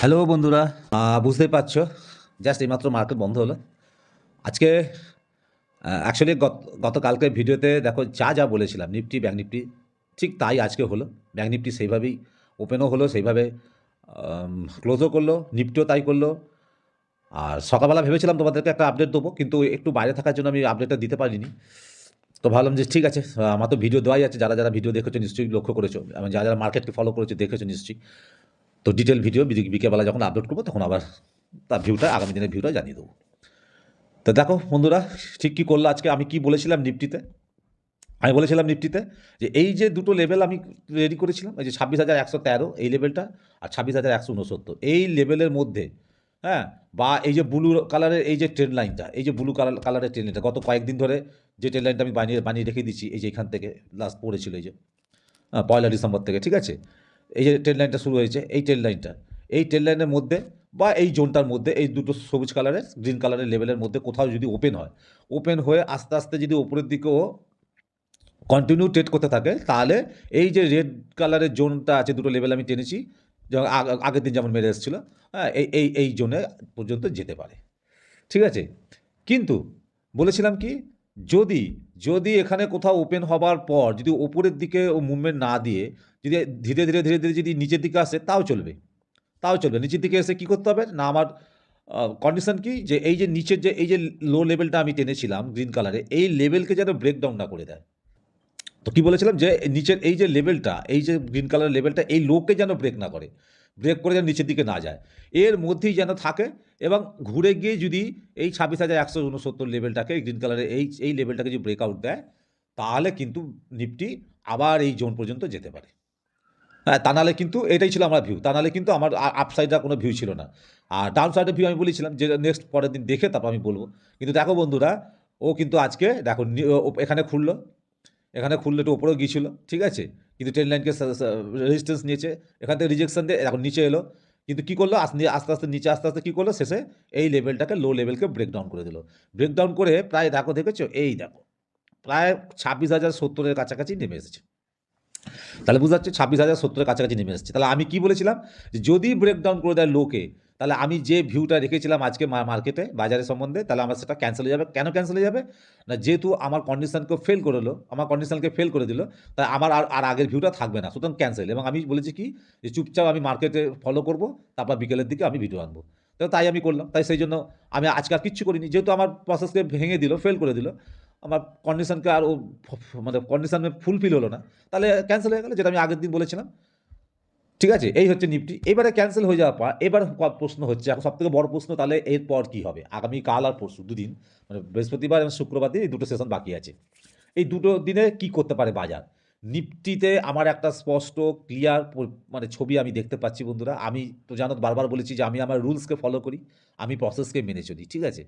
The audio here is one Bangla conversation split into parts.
হ্যালো বন্ধুরা, বুঝতেই পারছো জাস্ট এইমাত্র মার্কেট বন্ধ হলো আজকে। অ্যাকচুয়ালি গতকালকের ভিডিওতে দেখো যা যা বলেছিলাম নিফটি ব্যাঙ্ক নিফটি ঠিক তাই আজকে হলো। ব্যাঙ্ক নিফটি সেইভাবেই ওপেনও হলো, সেইভাবে ক্লোজও করলো, নিফটিও তাই করলো। আর সকালবেলা ভেবেছিলাম তোমাদেরকে একটা আপডেট দেবো, কিন্তু একটু বাইরে থাকার জন্য আমি আপডেটটা দিতে পারিনি। তো ভাবলাম যে ঠিক আছে, আমার তো ভিডিও দেওয়াই আছে, যারা যারা ভিডিও দেখেছো নিশ্চয়ই লক্ষ্য করেছো, এবং যারা যারা মার্কেটকে ফলো করেছো দেখেছো নিশ্চয়ই। তো ডিটেল ভিডিও বিকেলবেলা যখন আপলোড করবো তখন আবার তার ভিউটা, আগামী দিনের ভিউটা জানিয়ে দেবো। তো দেখো বন্ধুরা, ঠিক কী করলো আজকে। আমি কি বলেছিলাম নিফটিতে, আমি বলেছিলাম নিফটিতে যে এই যে দুটো লেভেল আমি রেডি করেছিলাম, এই যে 26,113 এই লেভেলটা, আর 26,169 এই লেভেলের মধ্যে, হ্যাঁ, বা এই যে ব্লু কালারের এই যে ট্রেন লাইনটা, এই যে ব্লু কালারের ট্রেন লাইনটা গত কয়েকদিন ধরে যে ট্রেন লাইনটা আমি বানিয়ে বানিয়ে রেখে দিচ্ছি, এই যে এখান থেকে লাস্ট পড়েছিল, এই যে 1 ডিসেম্বর থেকে, ঠিক আছে, এই যে ট্রেন লাইনটা শুরু হয়েছে, এই ট্রেন লাইনের মধ্যে বা এই জোনটার মধ্যে, এই দুটো সবুজ কালারের গ্রিন কালারের লেভেলের মধ্যে কোথাও যদি ওপেন হয়, ওপেন হয়ে আস্তে আস্তে যদি ওপরের দিকেও কন্টিনিউ ট্রেড করতে থাকে, তাহলে এই যে রেড কালারের জোনটা আছে, দুটো লেভেল আমি টেনেছি, যেমন আগের দিন যেমন মেরে এসেছিলো, হ্যাঁ, এই জোনে পর্যন্ত যেতে পারে, ঠিক আছে। কিন্তু বলেছিলাম কি, যদি যদি এখানে কোথাও ওপেন হবার পর যদি ওপরের দিকে ও মুভমেন্ট না দিয়ে যদি ধীরে ধীরে ধীরে ধীরে যদি নিচের দিকে আসে, তাও চলবে। নিচের দিকে এসে কী করতে হবে না, আমার কন্ডিশন কি, যে এই যে নিচের যে এই যে লো লেভেলটা আমি টেনেছিলাম গ্রিন কালারে, এই লেভেলকে যেন ব্রেকডাউন না করে দেয়। তো কী বলেছিলাম, যে নিচের এই যে লেভেলটা, এই যে গ্রিন কালার লেভেলটা, এই লোকে যেন ব্রেক না করে, ব্রেক করে যেন নিচের দিকে না যায়, এর মধ্যেই যেন থাকে, এবং ঘুরে গিয়ে যদি এই 26,169 লেভেলটাকে, গ্রিন কালারের এই লেভেলটাকে যদি ব্রেকআউট দেয়, তাহলে কিন্তু নিফটি আবার এই জোন পর্যন্ত যেতে পারে। হ্যাঁ, তা নাহলে কিন্তু এটাই ছিল আমার ভিউ, তা নাহলে কিন্তু আমার আপসাইডটা কোনো ভিউ ছিল না। আর ডাউন সাইডের ভিউ আমি বলেছিলাম যে নেক্সট পরের দিন দেখে তারপর আমি বলবো। কিন্তু দেখো বন্ধুরা, ও কিন্তু আজকে দেখো এখানে খুললো একটু ওপরেও গিয়েছিল, ঠিক আছে, কিন্তু ট্রেন লাইনকে রেজিস্ট্যান্স নিয়েছে, এখান থেকে রিজেকশন দিয়ে এখন নিচে এলো, কিন্তু কী করলো, আস্তে আস্তে নিচে আস্তে আস্তে কী করলো, শেষে এই লেভেলটাকে, লো লেভেলকে ব্রেকডাউন করে দিল। ব্রেকডাউন করে প্রায় দেখেছো, এই দেখো প্রায় 26,070-এর কাছাকাছি নেমে এসেছে। তাহলে বুঝতে পারছি 26,070-এর কাছাকাছি নেমে এসেছে। তাহলে আমি কি বলেছিলাম, যে যদি ব্রেকডাউন করে দেয় লোকে, তাহলে আমি যে ভিউটা রেখেছিলাম আজকে মার্কেটে, বাজারের সম্বন্ধে, তাহলে আমার সেটা ক্যান্সেল হয়ে যাবে। কেন ক্যান্সেল হয়ে যাবে না, যেহেতু আমার কন্ডিশনকে ফেল করে দিল, তাই আমার আর আগের ভিউটা থাকবে না, সুতরাং ক্যান্সেল। এবং আমি বলেছি কি, যে চুপচাপ আমি মার্কেটে ফলো করব, তারপর বিকেলের দিকে আমি ভিডিও আনবো। তো তাই আমি করলাম, তাই সেই জন্য আমি আজকে আর কিচ্ছু করিনি, যেহেতু আমার প্রসেসকে ভেঙে দিল, ফেল করে দিল, আমার কন্ডিশনকে আর ও মানে কন্ডিশন ফুলফিল হলো না, তাহলে ক্যান্সেল হয়ে গেল, যেটা আমি আগের দিন বলেছিলাম, ঠিক আছে। এই হচ্ছে নিফটি। এবারে ক্যান্সেল হয়ে যাওয়ার পর এবার প্রশ্ন হচ্ছে, এখন সবথেকে বড় প্রশ্ন, তাহলে এরপর কী হবে, আগামী কাল আর পরশু দুদিন, মানে বৃহস্পতিবার এবং শুক্রবার দিন এই দুটো সেশন বাকি আছে, এই দুটো দিনে কি করতে পারে বাজার। নিফটিতে আমার একটা স্পষ্ট ক্লিয়ার মানে ছবি আমি দেখতে পাচ্ছি বন্ধুরা। আমি তো জানো, বারবার বলেছি যে আমি আমার রুলসকে ফলো করি, আমি প্রসেসকে মেনে চলি, ঠিক আছে।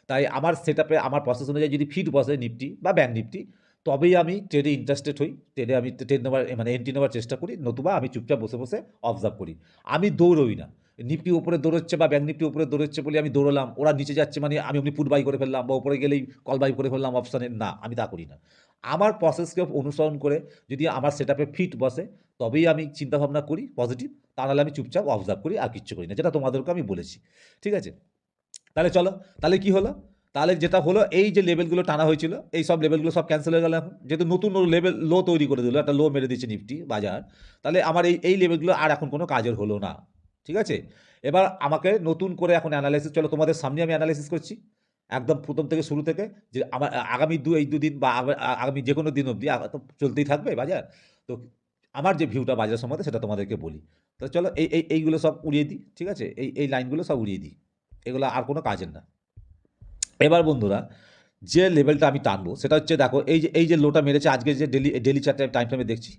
তাই আমার সেটআপে আমার প্রসেস অনুযায়ী যদি ফিট বসে নিফটি বা ব্যাঙ্ক নিফটি, তবেই আমি ট্রেডে ইন্টারেস্টেড হই, ট্রেডে আমি ট্রেড নেওয়ার মানে এন্ট্রি নেওয়ার চেষ্টা করি, নতুবা আমি চুপচাপ বসে বসে অবজার্ভ করি। আমি দৌড়ই না, নিফটি উপরে দৌড়চ্ছে বা ব্যাঙ্ক নিফটি উপরে দৌড়চ্ছে বলে আমি দৌড়লাম, ওরা নিচে যাচ্ছে মানে আমি অমনি পুট বাই করে ফেললাম, বা উপরে গেলেই কল বাই করে ফেললাম অপশানে, না, আমি তা করি না। আমার প্রসেসকে অনুসরণ করে যদি আমার সেটআপে ফিট বসে, তবেই আমি চিন্তাভাবনা করি পজিটিভ, তা নাহলে আমি চুপচাপ অবজার্ভ করি, আর কিচ্ছু করি না, যেটা তোমাদেরকে আমি বলেছি, ঠিক আছে। তাহলে চলো, তাহলে কি হলো, তাহলে যেটা হলো, এই যে লেভেলগুলো টানা হয়েছিল, এই সব লেভেলগুলো সব ক্যান্সেল হয়ে গেল। এখন যেহেতু নতুন লেভেল লো তৈরি করে দিল, একটা লো মেরে দিচ্ছে নিফটি বাজার, তাহলে আমার এই লেভেলগুলো আর এখন কোনো কাজের হলো না, ঠিক আছে। এবার আমাকে নতুন করে এখন অ্যানালাইসিস, চলো তোমাদের সামনে আমি অ্যানালাইসিস করছি, একদম প্রথম থেকে শুরু থেকে, যে আমার আগামী এই দুদিন বা আগামী যে কোনো দিন অবধি তো চলতেই থাকবে বাজার। তো আমার যে ভিউটা বাজারের সম্বন্ধে সেটা তোমাদেরকে বলি। তো চলো এইগুলো সব উড়িয়ে দিই, ঠিক আছে, এই লাইনগুলো সব উড়িয়ে দিই, এগুলো আর কোনো কাজের না। এবার বন্ধুরা, যে লেভেলটা আমি টানবো সেটা হচ্ছে, দেখো এই যে লোটা মেরেছে আজকে, যে ডেলি চার্টে টাইম ফ্রেমে দেখছি,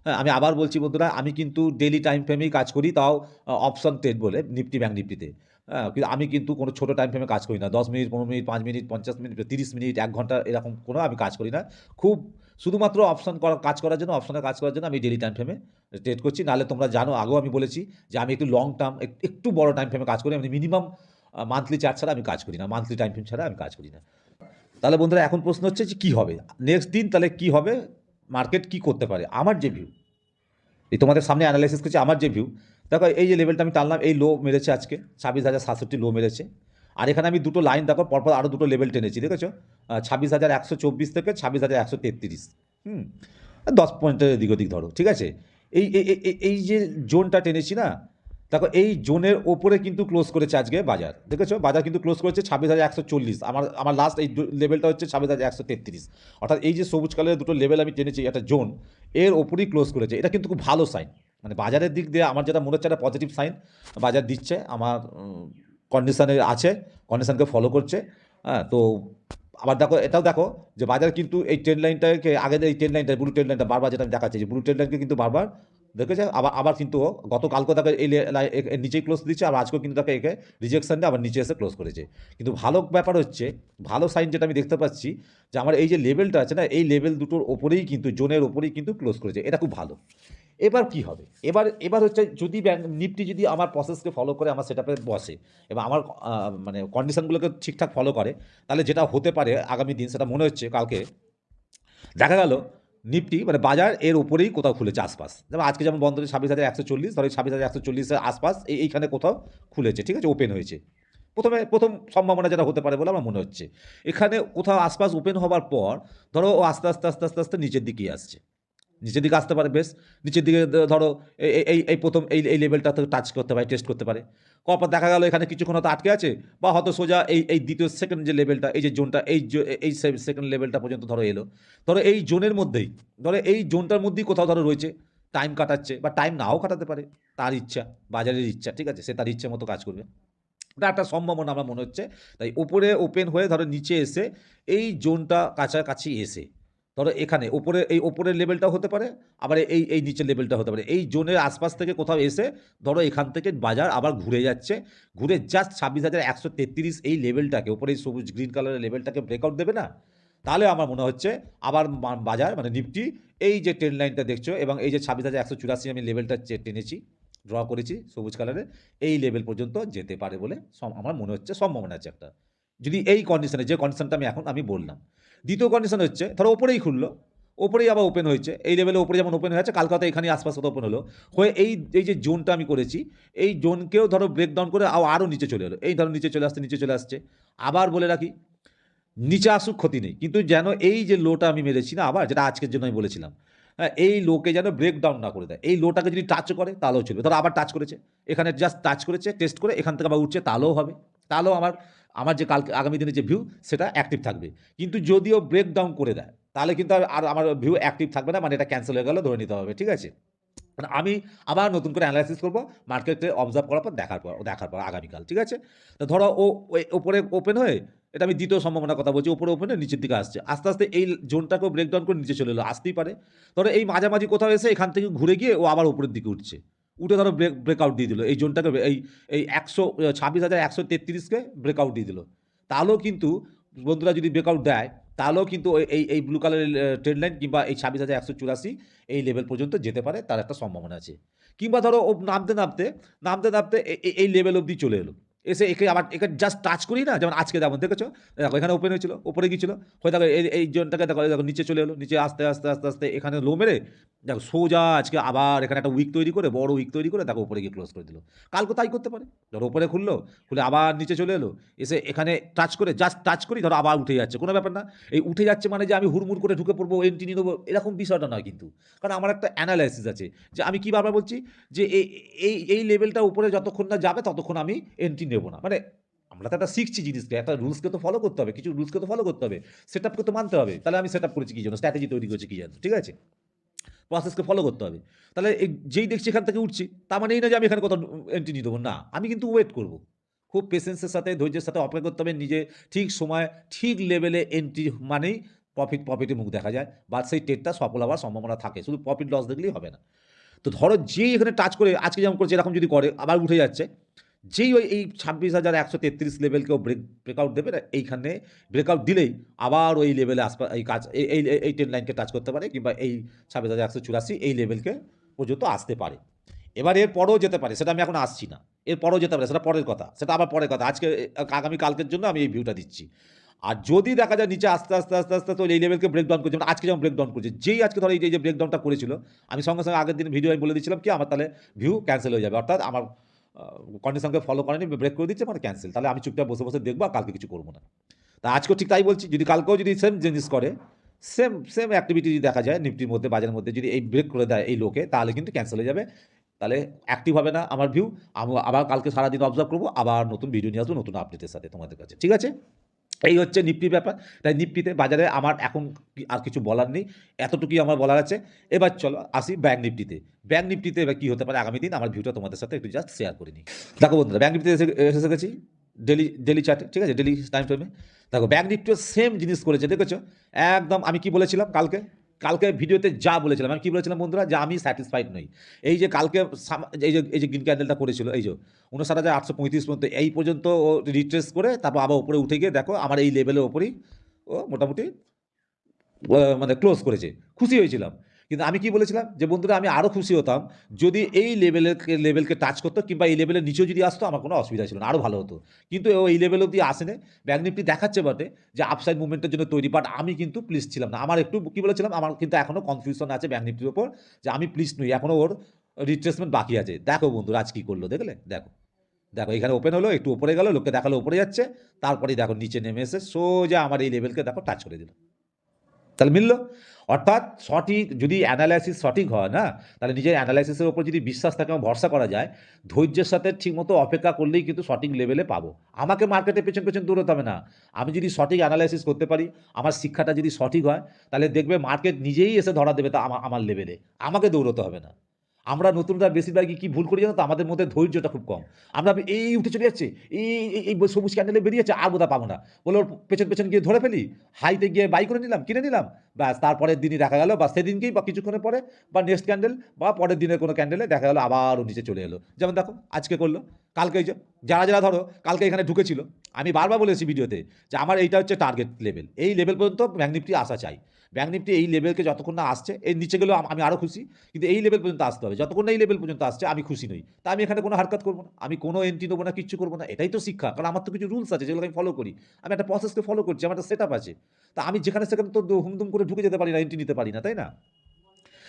হ্যাঁ, আমি আবার বলছি বন্ধুরা, আমি কিন্তু ডেলি টাইম ফ্রেমেই কাজ করি, তাও অপশন ট্রেড বলে নিফটি ব্যাঙ্ক নিফটিতে। হ্যাঁ, কিন্তু আমি কিন্তু কোনো ছোটো টাইম ফ্রেমে কাজ করি না, 10 minute, 15 minute, 5 minute, 50 minute, 30 minute, 1 ঘন্টা, এরকম কোনো আমি কাজ করি না। খুব শুধুমাত্র কাজ করার জন্য, অপশনে কাজ করার জন্য আমি ডেলি টাইম ফ্রেমে ট্রেড করছি। নাহলে তোমরা জানো, আগেও আমি বলেছি যে আমি একটু লং টার্ম, একটু বড় টাইম ফ্রেমে কাজ করি, আমি মিনিমাম মান্থলি চার্ট ছাড়া আমি কাজ করি না, মান্থলি টাইম ফ্রেম ছাড়া আমি কাজ করি না। তাহলে বন্ধুরা, এখন প্রশ্ন হচ্ছে যে কী হবে নেক্সট দিন, তাহলে কী হবে, মার্কেট কী করতে পারে, আমার যে ভিউ, এই তোমাদের সামনে অ্যানালাইসিস করছি, আমার যে ভিউ, দেখো এই যে লেভেলটা আমি টানলাম, এই লো মেরেছে আজকে 26,067 লো মেরেছে। আর এখানে আমি দুটো লাইন দেখো পরপর আরও দুটো লেভেল টেনেছি, দেখেছো? 26,124 থেকে 26,133। হুম, 10 পয়েন্টের এদিক ওদিক ধরো, ঠিক আছে? এই যে জোনটা টেনেছি না, দেখো এই জোনের ওপরে কিন্তু ক্লোজ করেছে আজকে বাজার, দেখেছো? বাজার কিন্তু ক্লোজ করেছে 26,140। আমার লাস্ট এই লেভেলটা হচ্ছে 26,133। অর্থাৎ এই যে সবুজ কালারের দুটো লেভেল আমি টেনেছি, একটা জোন, এর ওপরেই ক্লোজ করেছে। এটা কিন্তু খুব ভালো সাইন, মানে বাজারের দিক দিয়ে আমার যেটা মনে হচ্ছে একটা পজিটিভ সাইন বাজার দিচ্ছে। আমার কন্ডিশানে আছে, কন্ডিশানকে ফলো করছে। হ্যাঁ, তো আবার দেখো এটাও দেখো যে বাজার কিন্তু এই ট্রেন্ড লাইনটাকে আগে, এই ট্রেন্ড লাইনটা ব্লু ট্রেন্ড লাইনটা বারবার যেটা আমি দেখাচ্ছি, যে ব্লু ট্রেন্ড লাইনকে কিন্তু বারবার দেখেছে। আবার আবার কিন্তু গতকালকে তাকে এই এর নিচেই ক্লোজ দিচ্ছে, আর আজকেও কিন্তু তাকে একে রিজেকশন দিয়ে আবার নিচে এসে ক্লোজ করেছে। কিন্তু ভালো ব্যাপার হচ্ছে, ভালো সাইন যেটা আমি দেখতে পাচ্ছি, যে আমার এই যে লেভেলটা আছে না, এই লেভেল দুটোর ওপরেই কিন্তু, জোনের ওপরেই কিন্তু ক্লোজ করেছে। এটা খুব ভালো। এবার কি হবে, এবার হচ্ছে যদি নিফটি যদি আমার প্রসেসকে ফলো করে আমার সেটআপে বসে এবং আমার মানে কন্ডিশনগুলোকে ঠিকঠাক ফলো করে, তাহলে যেটা হতে পারে আগামী দিন, সেটা মনে হচ্ছে কালকে দেখা গেল নিফটি মানে বাজার এর উপরেই কোথাও খুলেছে আশপাশ। যেমন আজকে যেমন বন্ধ হচ্ছে 26,140, ধরো 26,140-এর আশপাশ এইখানে কোথাও খুলেছে, ঠিক আছে? ওপেন হয়েছে প্রথম সম্ভাবনা যেটা হতে পারে বলে আমার মনে হচ্ছে। এখানে কোথাও আশপাশ ওপেন হবার পর ধরো ও আস্তে আস্তে আস্তে আস্তে আস্তে নিচের দিকেই আসছে, নিচের দিকে আসতে পারে, বেশ নিচের দিকে ধরো এই প্রথম এই লেভেলটা তো টাচ করতে পারে, টেস্ট করতে পারে। করার দেখা গেল এখানে কিছুক্ষণ হয়তো আটকে আছে, বা হয়তো সোজা এই দ্বিতীয় সেকেন্ড যে লেভেলটা, এই যে জোনটা, এই সেকেন্ড লেভেলটা পর্যন্ত ধরো এলো। ধরো এই জোনের মধ্যেই, ধরো এই জোনটার মধ্যেই কোথাও ধরো রয়েছে, টাইম কাটাচ্ছে, বা টাইম নাও কাটাতে পারে, তার ইচ্ছা, বাজারের ইচ্ছা, ঠিক আছে? সে তার ইচ্ছে মতো কাজ করবে। এটা একটা সম্ভাবনা আমার মনে হচ্ছে। তাই উপরে ওপেন হয়ে ধরো নিচে এসে এই জোনটা কাছাকাছি এসে ধরো এখানে ওপরে, এই ওপরের লেভেলটাও হতে পারে, আবার এই নিচের লেভেলটা হতে পারে, এই জোনের আশপাশ থেকে কোথাও এসে ধরো এখান থেকে বাজার আবার ঘুরে যাচ্ছে, ঘুরে জাস্ট 26,133 এই লেভেলটাকে, ওপরে এই সবুজ গ্রিন কালারের লেভেলটাকে ব্রেকআউট দেবে না, তাহলে আমার মনে হচ্ছে আবার বাজার মানে নিফটি এই যে ট্রেন্ড লাইনটা দেখছো এবং এই যে 26,184 আমি লেভেলটা টেনেছি, ড্র করেছি সবুজ কালারের, এই লেভেল পর্যন্ত যেতে পারে বলে আমার মনে হচ্ছে, সম্ভাবনা আছে একটা, যদি এই কন্ডিশনে, যে কন্ডিশনটা আমি বললাম। দ্বিতীয় কন্ডিশন হচ্ছে ধরো ওপরেই খুললো, ওপরেই আবার ওপেন হয়েছে, এই লেভেলে ওপরে যেমন ওপেন হয়েছে, কালকে হয়তো এখানে আশপাশ ওপেন হলো, হয়ে এই যে জোনটা আমি করেছি, এই জোনকেও ধরো ব্রেকডাউন করে আরও নিচে চলে এলো, এই ধরো নিচে চলে আসছে। আবার বলে রাখি, নিচে আসুক ক্ষতি নেই, কিন্তু যেন এই যে লোটা আমি মেরেছি না আবার, যেটা আজকের জন্য আমি বলেছিলাম, হ্যাঁ, এই লোকে যেন ব্রেকডাউন না করে দেয়। এই লোটাকে যদি টাচ করে তাহলেও চলবে, ধরো আবার টাচ করেছে, এখানে জাস্ট টাচ করেছে, টেস্ট করে এখান থেকে আবার উঠছে, তাহলেও হবে, তাহলেও আমার যে কালকে আগামী দিনে যে ভিউ সেটা অ্যাক্টিভ থাকবে। কিন্তু যদিও ব্রেকডাউন করে দেয়, তাহলে কিন্তু আর আমার ভিউ অ্যাক্টিভ থাকবে না, মানে এটা ক্যান্সেল হয়ে গেল ধরে নিতে হবে, ঠিক আছে? মানে আমি আবার নতুন করে অ্যানালাইসিস করবো, মার্কেটে অবজার্ভ করার পর দেখার পর আগামীকাল, ঠিক আছে? তো ধরো ওই ওপরে ওপেন হয়ে, এটা আমি দ্বিতীয় সম্ভাবনার কথা বলছি, ওপরে ওপেন হয়ে নিচের দিকে আসছে, আস্তে আস্তে এই জোনটাকেও ব্রেকডাউন করে নিচে চলে এলো, আসতেই পারে। ধরো এই মাঝামাঝি কোথাও এসে এখান থেকে ঘুরে গিয়ে ও আবার উপরের দিকে উঠছে, উঠে ধরো ব্রেকআউট দিয়ে দিল এই জোনটাকে, এই 26,133কে ব্রেকআউট দিয়ে দিল, তাহলেও কিন্তু বন্ধুরা যদি ব্রেকআউট দেয়, তাহলেও কিন্তু এই ব্লু কালারের ট্রেন্ড লাইন কিংবা এই 26,184 এই লেভেল পর্যন্ত যেতে পারে, তার একটা সম্ভাবনা আছে। কিংবা ধরো ও নামতে এই লেভেল অবধি চলে এলো, এসে একে জাস্ট টাচ করি না, যেমন আজকে যেমন দেখেছো, দেখো এখানে ওপেন হয়েছিল, ওপরে গিয়েছিল, হয়ে দেখো এই জোনটাকে দেখো নিচে চলে এলো, নিচে আস্তে আস্তে আস্তে আস্তে এখানে লো মেরে দেখো সোজা আজকে আবার এখানে একটা উইক তৈরি করে, বড় উইক তৈরি করে দেখো উপরে গিয়ে ক্লোজ করে দিল। কালকে তাই করতে পারে, ধরো উপরে খুলে আবার নিচে চলে এলো, এসে এখানে টাচ করে, জাস্ট টাচ করি, ধরো আবার উঠে যাচ্ছে, কোনো ব্যাপার না। এই উঠে যাচ্ছে মানে যে আমি হুড়মুড় করে ঢুকে পড়বো, এন্ট্রি নিয়ে নেবো, এরকম বিষয়টা নয় কিন্তু। কারণ আমার একটা অ্যানালাইসিস আছে, যে আমি কী বারবার বলছি, যে এই লেভেলটা উপরে যতক্ষণ না যাবে ততক্ষণ আমি এন্ট্রি নেবো না। মানে আমরা তো একটা শিখছি জিনিসকে, একটা রুলসকে তো ফলো করতে হবে, কিছু রুলসকে তো ফলো করতে হবে, সেট আপকে তো মানতে হবে। তাহলে আমি সেট আপ করেছি কী জন্য, স্ট্র্যাটেজি তৈরি করেছি কী জন্য, ঠিক আছে? প্রসেসকে ফলো করতে হবে। তাহলে যেই দেখছি এখান থেকে উঠছি, তার মানে এই না যে আমি এখানে কোথাও এন্ট্রি নিয়ে দেবো না, আমি কিন্তু ওয়েট করবো, খুব পেশেন্সের সাথে, ধৈর্যের সাথে অপেক্ষা করতে হবে, নিজে ঠিক সময় ঠিক লেভেলে এন্ট্রি মানেই প্রফিটের মুখ দেখা যায়, বা সেই ট্রেডটা সফল হওয়ার সম্ভাবনা থাকে, শুধু প্রফিট লস দেখলেই হবে না। তো ধরো যেই এখানে টাচ করে আজকে যেমন করছে, এরকম যদি করে আবার উঠে যাচ্ছে, যেই এই 26,133 লেভেলকেও ব্রেকআউট দেবে না, এইখানে ব্রেকআউট দিলেই আবার ওই লেভেলে এই কাজ, এই ট্রেন্ড লাইনকে টাচ করতে পারে, কিংবা এই 26,184 এই লেভেলকে পর্যন্ত আসতে পারে। এবার এর পরেও যেতে পারে, সেটা আমি এখন আসছি না, এর পরেও যেতে পারে, সেটা পরের কথা, সেটা আবার পরের কথা। আজকে আগামী কালকের জন্য আমি এই ভিউটা দিচ্ছি। আর যদি দেখা যায় নিচে আস্তে আস্তে আস্তে আস্তে তো এই লেভেলকে ব্রেক ডাউন করছে, মানে আজকে যেমন ব্রেক ডাউন করছে, যেই আজকে ধরো এই যে ব্রেক ডাউনটা করেছিল, আমি সঙ্গে সঙ্গে আগের দিন ভিডিও আমি বলে দিচ্ছিলাম কি আমার তাহলে ভিউ ক্যান্সেল হয়ে যাবে, অর্থাৎ আমার কন্ডিশনকে ফলো করেনি, ব্রেক করে দিচ্ছে, মানে ক্যান্সেল, তাহলে আমি চুপচাপ বসে বসে দেখবো আর কালকে কিছু করবো না। তা আজকেও ঠিক তাই বলছি, যদি কালকেও যদি সেম জিনিস করে, সেম সেম অ্যাক্টিভিটি যদি দেখা যায় নিফটির মধ্যে, বাজারের মধ্যে যদি এই ব্রেক করে দেয় এই লোকে, তাহলে কিন্তু ক্যান্সেল হয়ে যাবে, তাহলে অ্যাক্টিভ হবে না আমার ভিউ। আমি আবার কালকে সারাদিন অবজার্ভ করবো, আবার নতুন ভিডিও নিয়ে আসবো নতুন আপডেটের সাথে তোমাদের কাছে, ঠিক আছে? এই হচ্ছে নিফটির ব্যাপার। তাই নিফটিতে বাজারে আমার এখন আর কিছু বলার নেই, এতটুকুই আমার বলার আছে। এবার চলো আসি ব্যাঙ্ক নিফটিতে। ব্যাঙ্ক নিফটিতে এবার কী হতে পারে আগামী দিন, আমার ভিউটা তোমাদের সাথে একটু জাস্ট শেয়ার করে নিই। দেখো বন্ধুরা, ব্যাঙ্ক নিফটিতে এসে গেছি ডেলি চার্টে, ঠিক আছে, ডেলি টাইম ফ্রেমে। দেখো ব্যাঙ্ক নিফটিও সেম জিনিস করেছে, দেখেছো? একদম আমি কি বলেছিলাম কালকে ভিডিওতে যা বলেছিলাম, আমি কি বলেছিলাম বন্ধুরা, যে আমি স্যাটিসফাইড নই। এই যে কালকে এই যে গ্রিন ক্যান্ডেলটা করেছিল, এই যে 59,835 পর্যন্ত, এই পর্যন্ত ও রিট্রেস করে তারপর আবার উপরে উঠে গিয়ে দেখো আমার এই লেভেলের ওপরেই ও মোটামুটি মানে ক্লোজ করেছে, খুশি হয়েছিলাম। কিন্তু আমি কি বলেছিলাম, যে বন্ধুরা আমি আরও খুশি হতাম যদি এই লেভেলকে টাচ করতো, কিংবা এই লেভেলের নিচেও যদি আসতো, আমার কোনো অসুবিধা ছিল না, আরও ভালো হতো। কিন্তু ও এই লেভেল অবধি আসেনি। ব্যাঙ্ক নিফটি দেখাচ্ছে বটে যে আপসাইড মুভমেন্টের জন্য তৈরি, বাট আমি কিন্তু প্লিজ ছিলাম না। আমার একটু কি বলেছিলাম, আমার কিন্তু এখনও কনফিউশন আছে ব্যাঙ্ক নিফটির ওপর, যে আমি প্লিজ নই, এখনও ওর রিট্রেসমেন্ট বাকি আছে। দেখো বন্ধুরা আজ কী করলো, দেখলে? দেখো দেখো এখানে ওপেন হলো, একটু উপরে গেল, লোককে দেখালো উপরে যাচ্ছে, তারপরেই দেখো নিচে নেমে এসে সোজা আমার এই লেভেলকে দেখো টাচ করে দিল, তাহলে মিললো। অর্থাৎ সঠিক যদি অ্যানালাইসিস সঠিক হয় না, তাহলে নিজের অ্যানালাইসিসের ওপর যদি বিশ্বাস থাকে এবং ভরসা করা যায়, ধৈর্যের সাথে ঠিকমতো অপেক্ষা করলেই কিন্তু সঠিক লেভেলে পাবো। আমাকে মার্কেটে পেছন পেছন দৌড়তে হবে না। আমি যদি সঠিক অ্যানালাইসিস করতে পারি, আমার শিক্ষাটা যদি সঠিক হয়, তাহলে দেখবে মার্কেট নিজেই এসে ধরা দেবে তা আমার লেভেলে, আমাকে দৌড়তে হবে না। আমরা নতুনরা বেশিরভাগই কি ভুল করি জানো তো, আমাদের মধ্যে ধৈর্যটা খুব কম। আমরা এই উঠে চলে যাচ্ছে, এই সবুজ ক্যান্ডেলে বেরিয়েছে, আর বোধহয় পাবো না, বলে ওর পেছন পেছন গিয়ে ধরে ফেলি, হাইতে গিয়ে বাই করে নিলাম, কিনে নিলাম, ব্যাস তারপরের দিনই দেখা গেল, বা সেদিনকেই বা কিছুক্ষণের পরে, বা নেক্সট ক্যান্ডেল, বা পরের দিনের কোনো ক্যান্ডেলে দেখা গেলো আবারও নিচে চলে এলো। যেমন দেখো আজকে করলো, কালকে এই যে যারা ধরো কালকে এখানে ঢুকেছিল, আমি বারবার বলেছি ভিডিওতে যে আমার এইটা হচ্ছে টার্গেট লেভেল, এই লেভেল পর্যন্ত ব্যাঙ্ক নিফটি আসা চাই। ব্যাঙ্ক নিফটি এই লেভেলকে যতক্ষণ না আসছে, এর নিচে গেলেও আমি আরও খুশি, কিন্তু এই লেভেল পর্যন্ত আসতে হবে। যতক্ষণ না এই লেভেল পর্যন্ত আসছে আমি খুশি নই, তা আমি এখানে কোনো হারকাত করবো না, আমি কোনো এন্ট্রি নেবো না, কিচ্ছু করবো না। এটাই তো শিক্ষা, কারণ আমার তো কিছু রুলস আছে যেগুলো আমি ফলো করি, আমি একটা প্রসেসকে ফলো করছি, আমার একটা সেট আপ আছে। তা আমি যেখানে সেখানে তো হুমদুম করে ঢুকে যেতে পারি না, এন্ট্রি নিতে পারি না, তাই না?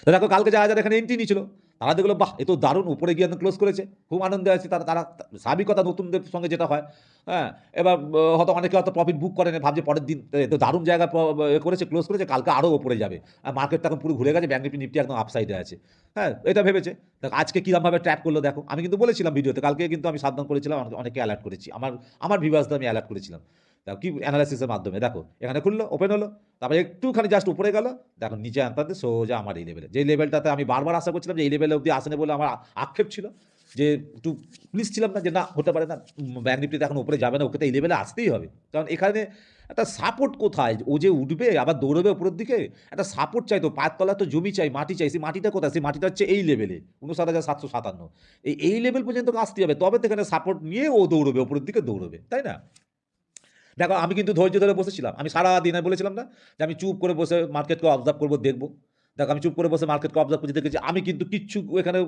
তো দেখো কালকে যারা এখানে এন্ট্রি নিয়েছিল, তারা দেখলো বাহ এ তো দারুণ, উপরে গিয়ে ক্লোজ করেছে, খুব আনন্দে আছে তারা তারা স্বাভাবিকতা নতুনদের সঙ্গে যেটা হয়। হ্যাঁ, এবার হয়তো অনেকে হয়তো প্রফিট বুক করে না, ভাবছে পরের দিন তো দারুণ জায়গা করেছে, ক্লোজ করেছে, কালকে আরও ওপরে যাবে, আর মার্কেটটা এখন পুরো ঘুরে গেছে, ব্যাঙ্ক নিফটি একদম আপসাইডে আছে। হ্যাঁ, এটা ভেবেছে। দেখো আজকে কীরকমভাবে ট্র্যাপ করলো দেখো, আমি কিন্তু বলেছিলাম ভিডিওতে, কালকে কিন্তু আমি সাবধান করেছিলাম, অনেকে অ্যালার্ট করেছি, আমার ভিউয়ার্সদের আমি অ্যালার্ট করেছিলাম। দেখো কি অ্যানালাইসিসের মাধ্যমে, দেখো এখানে খুললো, ওপেন হলো, তারপরে একটুখানি জাস্ট উপরে গেল, দেখো নিচে আনতে সোজা আমার এই লেভেলে, যে লেভেলটাতে আমি বারবার আশা করছিলাম যে এই লেভেলে অবধি আসেনি বলে আমার আক্ষেপ ছিল, যে একটু প্লিজ ছিলাম না, যে না হতে পারে না, ব্যাঙ্ক নিফটিতে এখন উপরে যাবে না, ওকে তো এই লেভেলে আসতেই হবে, কারণ এখানে একটা সাপোর্ট কোথায়, ও যে উঠবে আবার দৌড়বে উপরের দিকে, একটা সাপোর্ট চাই তো, পায়ের তলায় তো জমি চাই, মাটি চাই, সেই মাটিটা কোথায়, সেই মাটিটা হচ্ছে এই লেভেলে 59,757, এই লেভেল পর্যন্ত আসতে হবে, তবে তো এখানে সাপোর্ট নিয়ে ও দৌড়বে, উপরের দিকে দৌড়বে, তাই না? দেখো আমি কিন্তু ধৈর্য ধরে বসেছিলাম, আমি সারা দিনে বলেছিলাম না যে আমি চুপ করে বসে মার্কেটকে অবজার্ভ করবো, দেখবো। দেখো আমি চুপ করে বসে মার্কেটকে অবজার্ভ করতে দেখেছি, আমি কিন্তু কিচ্ছু এখানে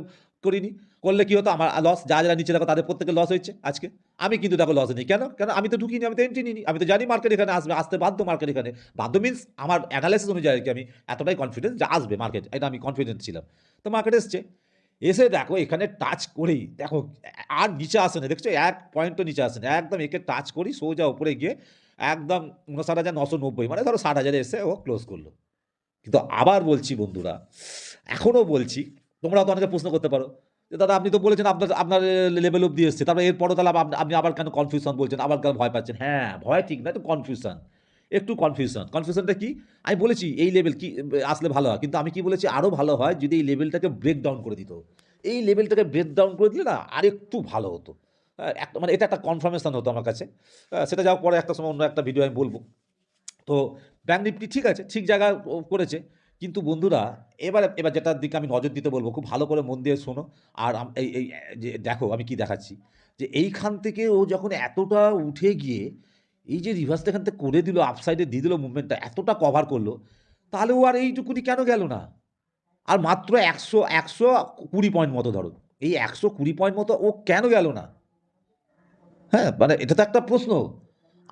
করিনি। করলে কি হতো, আমার লস, যারা নিচে দেখো তাদের প্রত্যেকের লস হয়েছে আজকে, আমি কিন্তু দেখো লস নেই, কেন কেন আমি তো ঢুকিনি, আমি তো এন্ট্রি নিইনি, আমি তো জানি মার্কেট এখানে আসতে বাধ্য, মার্কেট এখানে বাধ্য মিনস আমার অ্যানালাইসিস অনুযায়ী আর কি, আমি এতটাই কনফিডেন্স যে আসবে মার্কেট, এটা আমি কনফিডেন্ট ছিলাম। তো মার্কেট এসছে, এসে দেখো এখানে টাচ করেই দেখো আর নিচে আসে না, দেখছো এক পয়েন্টও নিচে আসে না, একদম একে টাচ করি সোজা উপরে গিয়ে একদম 59,990, মানে ধরো 60,000 এসে ও ক্লোজ করলো। কিন্তু আবার বলছি বন্ধুরা, এখনও বলছি, তোমরা তো অনেকে প্রশ্ন করতে পারো যে দাদা আপনি তো বলেছেন আপনার আপনার লেভেল অব্দি এসছে, তারপরে এরপরও তাহলে আপনি আবার কেন কনফিউশন বলছেন, আবার কেন ভয় পাচ্ছেন? হ্যাঁ, ভয় ঠিক না, একটু কনফিউশনটা কি, আমি বলেছি এই লেভেল কি আসলে ভালো হয়, কিন্তু আমি কি বলেছি, আরও ভালো হয় যদি এই লেভেলটাকে ব্রেক ডাউন করে দিত, এই লেভেলটাকে ব্রেক ডাউন করে দিলে না আরেকটু ভালো হতো। মানে এটা একটা কনফার্মেশন হতো আমার কাছে। সেটা যাওয়ার পরে একটা সময় অন্য একটা ভিডিও আমি বলবো। তো ব্যাঙ্ক নিফটি ঠিক আছে, ঠিক জায়গা ও করেছে। কিন্তু বন্ধুরা এবার যেটার দিকে আমি নজর দিতে বলবো, খুব ভালো করে মন দিয়ে শোনো। আর এই যে দেখো আমি কি দেখাচ্ছি, যে এইখান থেকে ও যখন এতটা উঠে গিয়ে এই যে রিভার্সটা এখান থেকে করে দিল, আপসাইডে দিয়ে দিল মুভমেন্টটা, এতটা কভার করলো, তাহলে ও আর এইটুকুনি কেন গেল না? আর মাত্র 120 পয়েন্ট মতো ধরো, এই 120 পয়েন্ট মতো ও কেন গেল না? হ্যাঁ, মানে এটা তো একটা প্রশ্ন।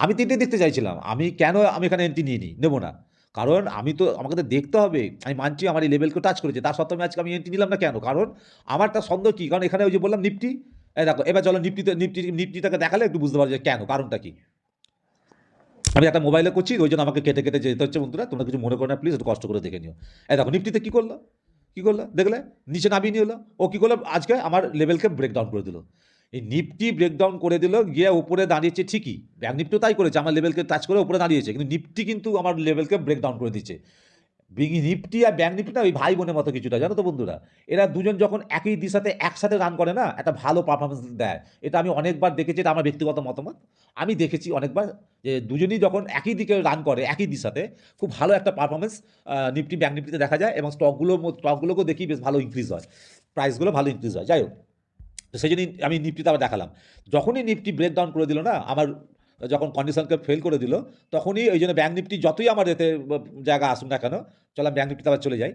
আমি ৩ টে দেখতে চাইছিলাম। আমি এখানে এন্ট্রি নিইনি, নেব না। কারণ আমাকে তো দেখতে হবে। আমি মানছি আমার এই লেভেলকে টাচ করেছে। তার সত্ত্বেও আমি এন্ট্রি নিলাম না কেন? কারণ আমারটা সন্দেহ কি? কারণ এখানে ওই যে বললাম নিফটি, এই দেখো এবার চলো নিফটিটাকে দেখালে একটু বুঝতে পারবে যে কেন? কারণটা কি? আমি একটা মোবাইলে করছি, ওইজন্য আমাকে কেটে, কেটে যেতে হচ্ছে বন্ধুরা। তোমরা কিছু মনে করো না প্লিজ, একটু কষ্ট করে দেখে নিও। এই দেখো নিফটিতে কি করল? কি করল? দেখলে? নিচে নামিয়ে নিয়ে এলো। ও কি করলো? আজকে আমার লেভেলকে ব্রেকডাউন করে দিল। এই নিফটি ব্রেকডাউন করে দিল, গিয়ে উপরে দাঁড়িয়েছে ঠিকই। ব্যাংক নিফটিও তাই করেছে, আমার লেভেলকে টাচ করে উপরে দাঁড়িয়েছে। কিন্তু নিফটি কিন্তু আমার লেভেলকে ব্রেকডাউন করে দিচ্ছে। নিফটি আর ব্যাংক নিফটি না ওই ভাই বোনের মতো কিছুটা, জানো তো বন্ধুরা? এরা দুজন যখন একই দিশাতে একসাথে রান করে না, একটা ভালো পারফরমেন্স দেয়। এটা আমি অনেকবার দেখেছি, এটা আমার ব্যক্তিগত মতামত। আমি দেখেছি অনেকবার যে দুজনই যখন একই দিকে রান করে, একই দিশাতে, খুব ভালো একটা পারফরমেন্স নিফটি ব্যাংক নিফটিতে দেখা যায়, এবং স্টকগুলোকেও দেখি বেশ ভালো ইনক্রিজ হয়, প্রাইসগুলো ভালো ইনক্রিজ হয়। যাই হোক, তো সেই জন্যই আমি নিফটিতে আবার দেখালাম। যখনই নিফটি ব্রেকডাউন করে দিল না, আমার যখন কন্ডিশনকে ফেল করে দিল, তখনই ওই জন্য ব্যাংক নিফটি যতই আমার এতে জায়গা আসুক না কেন, চলো ব্যাংক নিফটিতে আবার চলে যাই।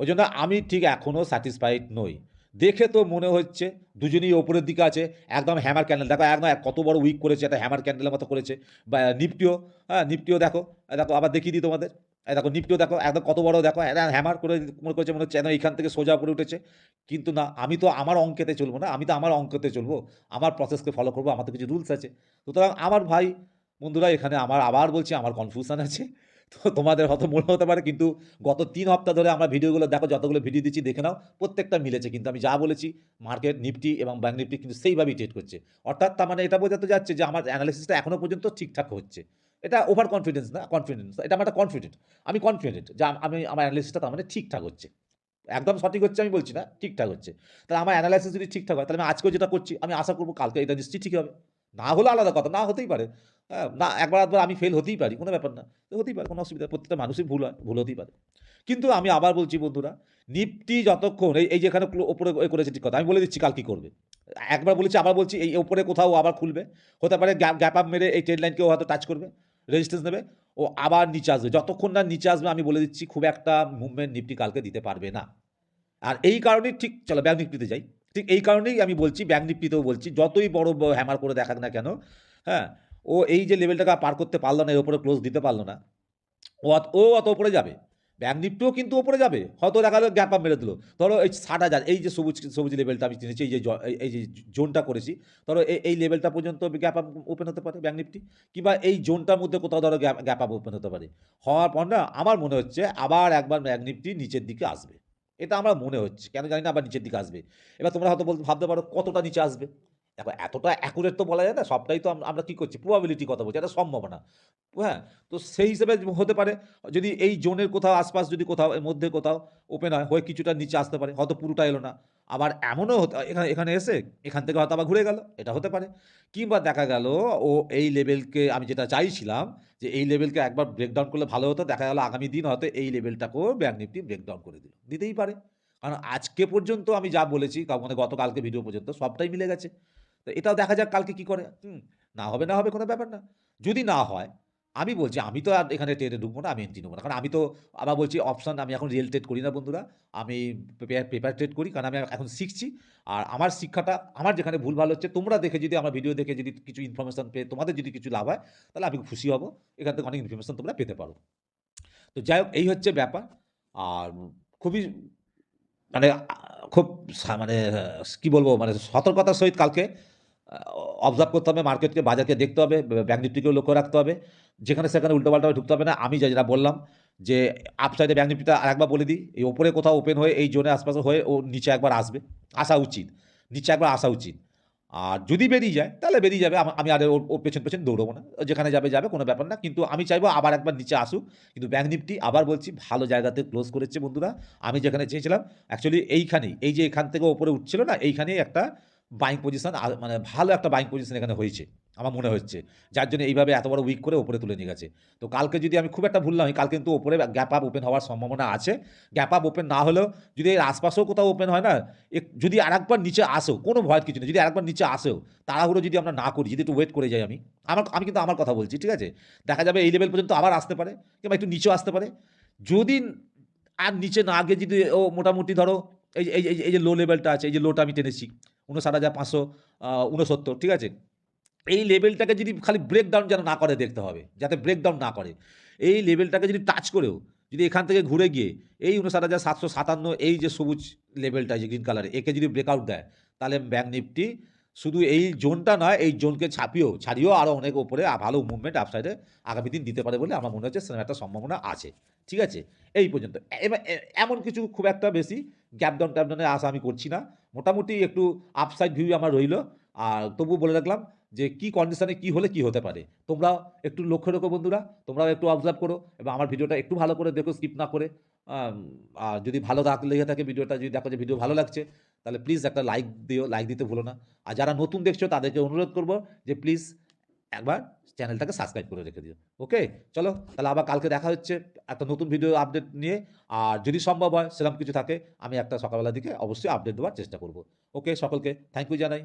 ওই জন্য আমি ঠিক এখনও স্যাটিসফাইড নই। দেখে তো মনে হচ্ছে দুজনেই ওপরের দিকে আছে, একদম হ্যামার ক্যান্ডেল। দেখো একদম কত বড় উইক করেছে, একটা হ্যামার ক্যান্ডেলের মতো করেছে। বা নিফটিও, হ্যাঁ নিফটিও দেখো, দেখো আবার দেখিয়ে দিই তোমাদের। দেখো নিফটিও দেখো একদম কত বড়, দেখো হ্যামার করে মনে করছে, মনে হচ্ছে যেন এইখান থেকে সোজা উপরে উঠেছে। কিন্তু না, আমি তো আমার অঙ্কেতে চলবো না, আমি তো আমার অঙ্কতে চলবো, আমার প্রসেসকে ফলো করবো, আমার তো কিছু রুলস আছে। সুতরাং আমার ভাই বন্ধুরা, এখানে আমার আবার বলছি আমার কনফিউশন আছে। তো তোমাদের হয়তো মনে হতে পারে, কিন্তু গত ৩ সপ্তাহ ধরে আমরা ভিডিওগুলো দেখো, যতগুলো ভিডিও দিচ্ছি দেখে নাও, প্রত্যেকটা মিলেছে। কিন্তু আমি যা বলেছি, মার্কেট নিফটি এবং ব্যাংক নিফটি কিন্তু সেইভাবেই ট্রেড করছে। অর্থাৎ তার মানে এটা বোঝাতে যাচ্ছে যে আমার অ্যানালিসিসটা এখনো পর্যন্ত ঠিকঠাক হচ্ছে। এটা ওভার কনফিডেন্স না, কনফিডেন্স। এটা আমার একটা কনফিডেন্ট। আমি কনফিডেন্ট যে আমার অ্যানালিসিসটা তার মানে ঠিকঠাক হচ্ছে। একদম সঠিক হচ্ছে আমি বলছি না, ঠিকঠাক হচ্ছে। তাহলে আমার অ্যানালাইসিস যদি ঠিকঠাক হয়, তাহলে আমি আজকেও যেটা করছি, আমি আশা করব কালকে এটা নিশ্চয়ই ঠিক হবে। না হলে আলাদা কথা, না হতেই পারে। হ্যাঁ, না একবার আধবার আমি ফেল হতেই পারি, কোনো ব্যাপার না। তো হতেই পারে, কোনো অসুবিধা, প্রত্যেকটা মানুষই ভুল হয়, ভুল হতেই পারে। কিন্তু আমি আবার বলছি বন্ধুরা, নিফটি যতক্ষণ এই যেখানে ওপরে করেছে ঠিক কথা, আমি বলে দিচ্ছি কাল কী করবে। একবার বলেছি, আবার বলছি, এই ওপরে কোথাও আবার খুলবে। হতে পারে গ্যাপ আপ মেরে এই ট্রেড লাইনকেও হয়তো টাচ করবে, রেজিস্ট্যান্স নেবে, ও আবার নিচে আসবে। যতক্ষণ না নিচে আসবে, আমি বলে দিচ্ছি খুব একটা মুভমেন্ট নিফটি কালকে দিতে পারবে না। আর এই কারণেই ঠিক, চলো ব্যাংক নিফটিতে যাই। ঠিক এই কারণেই আমি বলছি, ব্যাংক নিফটিতেও বলছি, যতই বড় হ্যামার করে দেখাক না কেন, হ্যাঁ, ও এই যে লেভেলটাকে পার করতে পারলো না, এর উপরে ক্লোজ দিতে পারলো না, ও অত উপরে যাবে। ব্যাংক নিফটিও কিন্তু উপরে যাবে, হয়তো দেখা গেলো গ্যাপ আপ মেরে দিল। ধরো এই 60,000, এই যে সবুজ সবুজ লেভেলটা আমি চিনেছি, এই যে জোনটা করেছি, ধরো এই লেভেলটা পর্যন্ত গ্যাপ আপ ওপেন হতে পারে ব্যাংক নিফটি, কিংবা এই জোনটার মধ্যে কোথাও ধরো গ্যাপ আপ ওপেন হতে পারে। হওয়ার পর না, আমার মনে হচ্ছে আবার একবার ব্যাংক নিফটি নিচের দিকে আসবে। এটা আমার মনে হচ্ছে, কেন জানি না, আবার নিচের দিকে আসবে। এবার তোমরা হয়তো ভাবতে পারো কতটা নিচে আসবে। দেখো এতটা অ্যাকুরেট তো বলা যায় না, সবটাই তো আমরা কী করছি, প্রবাবিলিটি কথা বলছি, এটা সম্ভাবনা। হ্যাঁ, তো সেই হিসেবে হতে পারে, যদি এই জোনের কোথাও আশপাশ, যদি কোথাও এর মধ্যে কোথাও ওপেন হয়, হয়ে কিছুটা নিচে আসতে পারে, হয়তো পুরোটা এলো না। আবার এমনও এখানে এখানে এসে এখান থেকে হয়তো আবার ঘুরে গেল, এটা হতে পারে। কিংবা দেখা গেল ও এই লেভেলকে, আমি যেটা চাইছিলাম যে এই লেভেলকে একবার ব্রেকডাউন করলে ভালো হতো, দেখা গেল আগামী দিন হয়তো এই লেভেলটাকেও ব্যাংক নিফটি ব্রেকডাউন করে দিতেই পারে। কারণ আজকে পর্যন্ত আমি যা বলেছি, মানে গতকালকে ভিডিও পর্যন্ত সবটাই মিলে গেছে। তো এটাও দেখা যাক কালকে কি করে। না হবে, না হবে, কোনো ব্যাপার না। যদি না হয়, আমি বলছি, আমি তো আর এখানে ট্রেডে ঢুকবো না, আমি এন্ট্রি নেবো না। কারণ আমি তো আবার বলছি অপশন, আমি এখন রিয়েল ট্রেড করি না বন্ধুরা। আমি পেপার ট্রেড করি, কারণ আমি এখন শিখছি। আর আমার শিক্ষাটা, আমার যেখানে ভুলভাল হচ্ছে, তোমরা দেখে যদি, আমার ভিডিও দেখে যদি কিছু ইনফরমেশন পেয়ে তোমাদের যদি কিছু লাভ হয়, তাহলে আমি খুশি হব। এখান থেকে অনেক ইনফরমেশন তোমরা পেতে পারো। তো যাই হোক, এই হচ্ছে ব্যাপার। আর খুবই মানে খুব মানে কি বলবো, মানে সতর্কতার সহিত কালকে অবজার্ভ করতে হবে মার্কেটকে, বাজারকে দেখতে হবে, ব্যাংক নিফটিকেও লক্ষ্য রাখতে হবে। যেখানে সেখানে উল্টোপাল্টা ঢুকতে হবে না। আমি যেটা বললাম যে আপসাইডে ব্যাংক নিফটিটা আরেকবার বলে দিই, এই ওপরে কোথাও ওপেন হয়ে এই জোনের আশপাশে হয়ে ও নিচে একবার আসবে, আসা উচিত, নিচে একবার আসা উচিত। আর যদি বেরিয়ে যায়, তাহলে বেরিয়ে যাবে। আমি আর ওর পেছন পেছন দৌড়বো না, যেখানে যাবে যাবে, কোনো ব্যাপার না। কিন্তু আমি চাইবো আবার একবার নিচে আসুক। কিন্তু ব্যাংক নিফটি আবার বলছি, ভালো জায়গাতে ক্লোজ করেছে বন্ধুরা। আমি যেখানে চেয়েছিলাম অ্যাকচুয়ালি এইখানেই, এই যে এখান থেকে ওপরে উঠছিল না, এইখানেই একটা বাইং পজিশন, মানে ভালো একটা বাইং পজিশন এখানে হয়েছে আমার মনে হচ্ছে, যার জন্য এইভাবে এত বড় উইক করে ওপরে তুলে নিয়ে গেছে। তো কালকে যদি আমি খুব একটা ভুল না হই, কালকে কিন্তু ওপরে গ্যাপ আপ ওপেন হওয়ার সম্ভাবনা আছে। গ্যাপ আপ ওপেন না হলেও যদি এর আশপাশেও কোথাও ওপেন হয় না, যদি আরেকবার নিচে আসেও, কোনো ভয়ের কিছু নেই। যদি আরেকবার নিচে আসেও, তাড়াহুড়ো যদি আমরা না করি, যদি একটু ওয়েট করে যাই, আমি কিন্তু আমার কথা বলছি, ঠিক আছে? দেখা যাবে এই লেভেল পর্যন্ত আবার আসতে পারে, কিংবা একটু নিচেও আসতে পারে। যদি আর নিচে না গিয়ে যদি ও মোটামুটি ধরো এই যে লো লেভেলটা আছে, এই যে লোটা আমি টেনেছি, 59,569, ঠিক আছে? এই লেভেলটাকে যদি খালি ব্রেকডাউন যেন না করে দেখতে হবে, যাতে ব্রেকডাউন না করে। এই লেভেলটাকে যদি টাচ করেও যদি এখান থেকে ঘুরে গিয়ে এই ৫৯,৭৫৭ এই যে সবুজ লেভেলটা যে গ্রিন কালারে একে যদি ব্রেকআউট দেয়, তাহলে ব্যাংক নিফটি শুধু এই জোনটা নয়, এই জোনকে ছাড়িয়েও আরও অনেক ওপরে ভালো মুভমেন্ট আপসাইডে আগামী দিন দিতে পারে বলে আমার মনে হচ্ছে সেরকম একটা সম্ভাবনা আছে। ঠিক আছে? এই পর্যন্ত। এবার এমন কিছু খুব একটা বেশি গ্যাপ ডাউন ট্যাপ ডাউনের আশা আমি করছি না। মোটামুটি একটু আপসাইড ভিউ আমার রইল। আর তবুও বলে রাখলাম যে কি কন্ডিশনে কি হলে কি হতে পারে। তোমরাও একটু লক্ষ্য রেখো বন্ধুরা। তোমরাও একটু অবজার্ভ করো এবং আমার ভিডিওটা একটু ভালো করে দেখো, স্কিপ না করে। আম আর যদি ভালো লেগে থাকে ভিডিওটা, যদি দেখো যে ভিডিও ভালো লাগছে, তাহলে প্লিজ একটা লাইক দিও। লাইক দিতে ভুলো না। আর যারা নতুন দেখছো তাদেরকে অনুরোধ করব যে প্লিজ একবার চ্যানেলটাকে সাবস্ক্রাইব করে রেখে দিও। ওকে? চলো তাহলে আবার কালকে দেখা হচ্ছে একটা নতুন ভিডিও আপডেট নিয়ে। আর যদি সম্ভব হয় সেরকম কিছু থাকে, আমি একটা সকালবেলার দিকে অবশ্যই আপডেট দেওয়ার চেষ্টা করব। ওকে? সকলকে থ্যাংক ইউ জানাই।